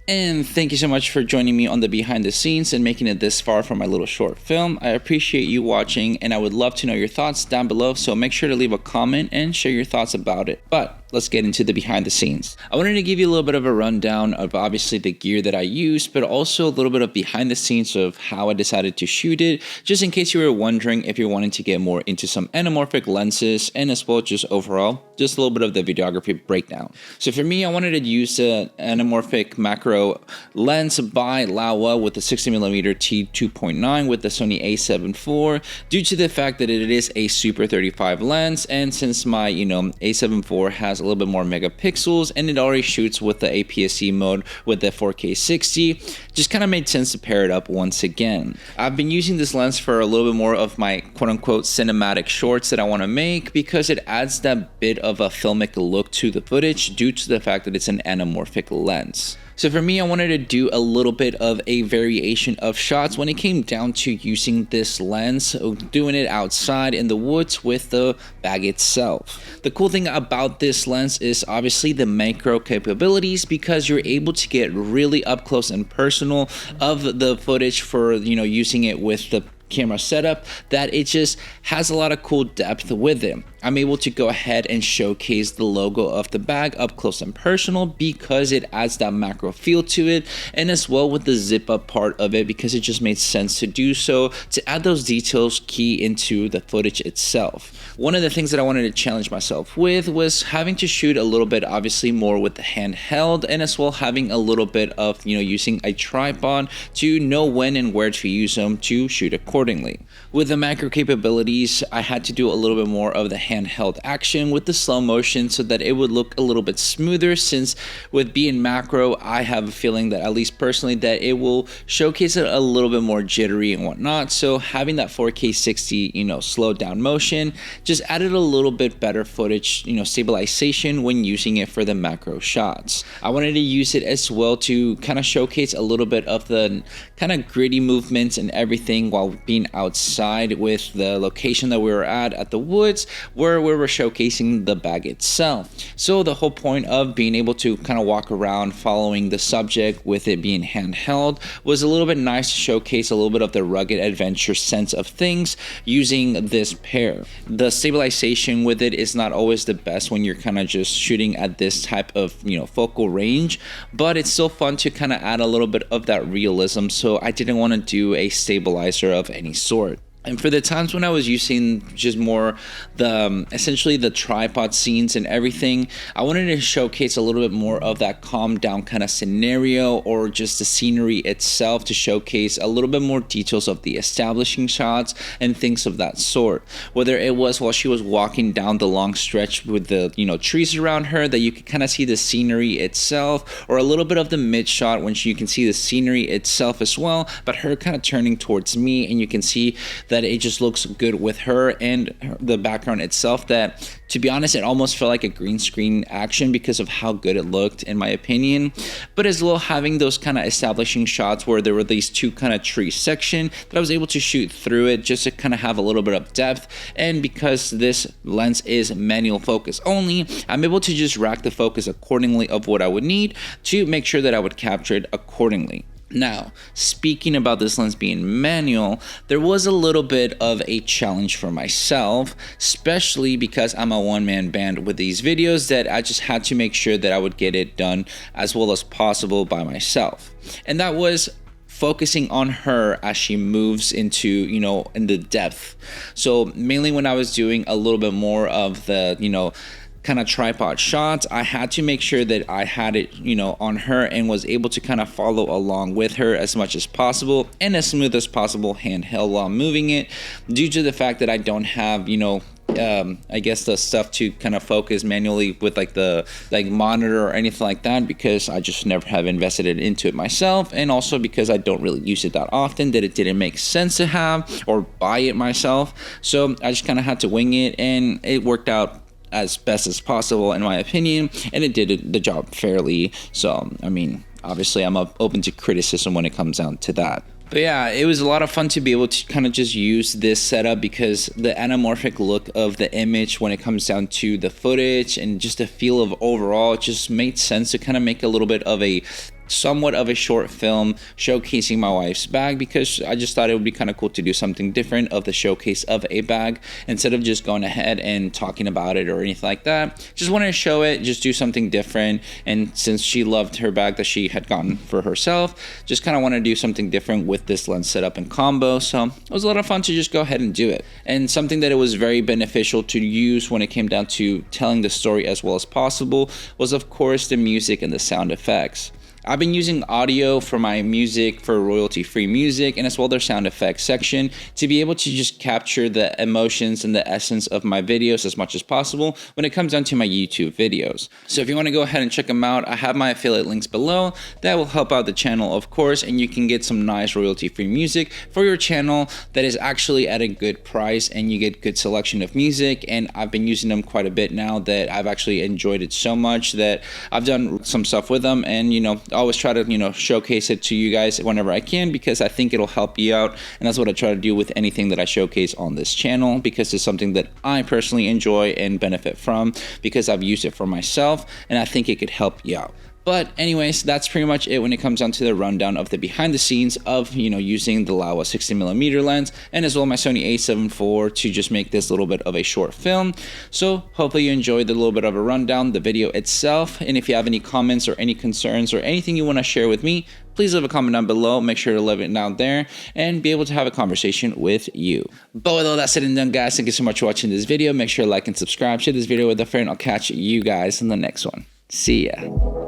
And thank you so much for joining me on the behind the scenes and making it this far for my little short film. I appreciate you watching, and I would love to know your thoughts down below, so make sure to leave a comment and share your thoughts about it. But let's get into the behind the scenes. I wanted to give you a little bit of a rundown of obviously the gear that I use, but also a little bit of behind the scenes of how I decided to shoot it, just in case you were wondering if you're wanting to get more into some anamorphic lenses, and as well just overall, just a little bit of the videography breakdown. So for me, I wanted to use the anamorphic macro lens by Laowa with the 60mm t2.9 with the Sony A7iv, due to the fact that it is a Super 35 lens, and since my A7iv has a little bit more megapixels and it already shoots with the APS-C mode with the 4K 60, just kind of made sense to pair it up once again. I've been using this lens for a little bit more of my quote-unquote cinematic shorts that I want to make, because it adds that bit of a filmic look to the footage due to the fact that it's an anamorphic lens. So for me, I wanted to do a little bit of a variation of shots when it came down to using this lens, doing it outside in the woods with the bag itself. The cool thing about this lens is obviously the macro capabilities, because you're able to get really up close and personal of the footage for using it with the camera setup, that it just has a lot of cool depth with it. I'm able to go ahead and showcase the logo of the bag up close and personal because it adds that macro feel to it, and as well with the zip up part of it, because it just made sense to do so, to add those details key into the footage itself. One of the things that I wanted to challenge myself with was having to shoot a little bit obviously more with the handheld, and as well having a little bit of using a tripod to know when and where to use them to shoot accordingly. With the macro capabilities, I had to do a little bit more of the handheld action with the slow motion so that it would look a little bit smoother, since with being macro, I have a feeling that, at least personally, that it will showcase it a little bit more jittery and whatnot. So having that 4K 60 slowed down motion just added a little bit better footage stabilization when using it for the macro shots. I wanted to use it as well to kind of showcase a little bit of the kind of gritty movements and everything while being outside with the location that we were at the woods, where we were showcasing the bag itself. So the whole point of being able to kind of walk around following the subject with it being handheld was a little bit nice to showcase a little bit of the rugged adventure sense of things using this pair. The stabilization with it is not always the best when you're kind of just shooting at this type of focal range, but it's still fun to kind of add a little bit of that realism, so I didn't want to do a stabilizer of any sort. And for the times when I was using just more essentially the tripod scenes and everything, I wanted to showcase a little bit more of that calm down kind of scenario, or just the scenery itself, to showcase a little bit more details of the establishing shots and things of that sort. Whether it was while she was walking down the long stretch with the trees around her, that you could kind of see the scenery itself, or a little bit of the mid shot when you can see the scenery itself as well, but her kind of turning towards me, and you can see that it just looks good with her and the background itself, that to be honest, it almost felt like a green screen action because of how good it looked, in my opinion. But as well, having those kind of establishing shots where there were these two kind of tree section that I was able to shoot through it just to kind of have a little bit of depth. And because this lens is manual focus only, I'm able to just rack the focus accordingly of what I would need to make sure that I would capture it accordingly. Now, speaking about this lens being manual, there was a little bit of a challenge for myself, especially because I'm a one-man band with these videos, that I just had to make sure that I would get it done as well as possible by myself. And that was focusing on her as she moves into, in the depth. So mainly when I was doing a little bit more of the, kind of tripod shots, I had to make sure that I had it on her and was able to kind of follow along with her as much as possible and as smooth as possible handheld while moving it, due to the fact that I don't have I guess the stuff to kind of focus manually with the monitor or anything like that, because I just never have invested into it myself, and also because I don't really use it that often, that it didn't make sense to have or buy it myself. So I just kind of had to wing it, and it worked out as best as possible in my opinion, and it did the job fairly. So I mean, obviously I'm open to criticism when it comes down to that. But yeah, it was a lot of fun to be able to kind of just use this setup, because the anamorphic look of the image when it comes down to the footage and just the feel of overall, it just made sense to kind of make a little bit of a somewhat of a short film showcasing my wife's bag, because I just thought it would be kind of cool to do something different of the showcase of a bag instead of just going ahead and talking about it or anything like that. Just wanted to show it, just do something different. And since she loved her bag that she had gotten for herself, just kind of want to do something different with this lens setup and combo. So it was a lot of fun to just go ahead and do it. And something that it was very beneficial to use when it came down to telling the story as well as possible was, of course, the music and the sound effects. I've been using audio for my music, for royalty-free music, and as well their sound effects section, to be able to just capture the emotions and the essence of my videos as much as possible when it comes down to my YouTube videos. So if you want to go ahead and check them out, I have my affiliate links below. That will help out the channel, of course, and you can get some nice royalty-free music for your channel that is actually at a good price, and you get good selection of music. And I've been using them quite a bit now that I've actually enjoyed it so much that I've done some stuff with them, and always try to showcase it to you guys whenever I can, because I think it'll help you out, and that's what I try to do with anything that I showcase on this channel, because it's something that I personally enjoy and benefit from, because I've used it for myself and I think it could help you out. But anyways, that's pretty much it when it comes down to the rundown of the behind the scenes of, using the Laowa 60mm lens, and as well my Sony A7 IV to just make this little bit of a short film. So hopefully you enjoyed the little bit of a rundown, the video itself. And if you have any comments or any concerns or anything you want to share with me, please leave a comment down below. Make sure to leave it down there and be able to have a conversation with you. But with all that said and done, guys, thank you so much for watching this video. Make sure to like and subscribe, share this video with a friend. I'll catch you guys in the next one. See ya.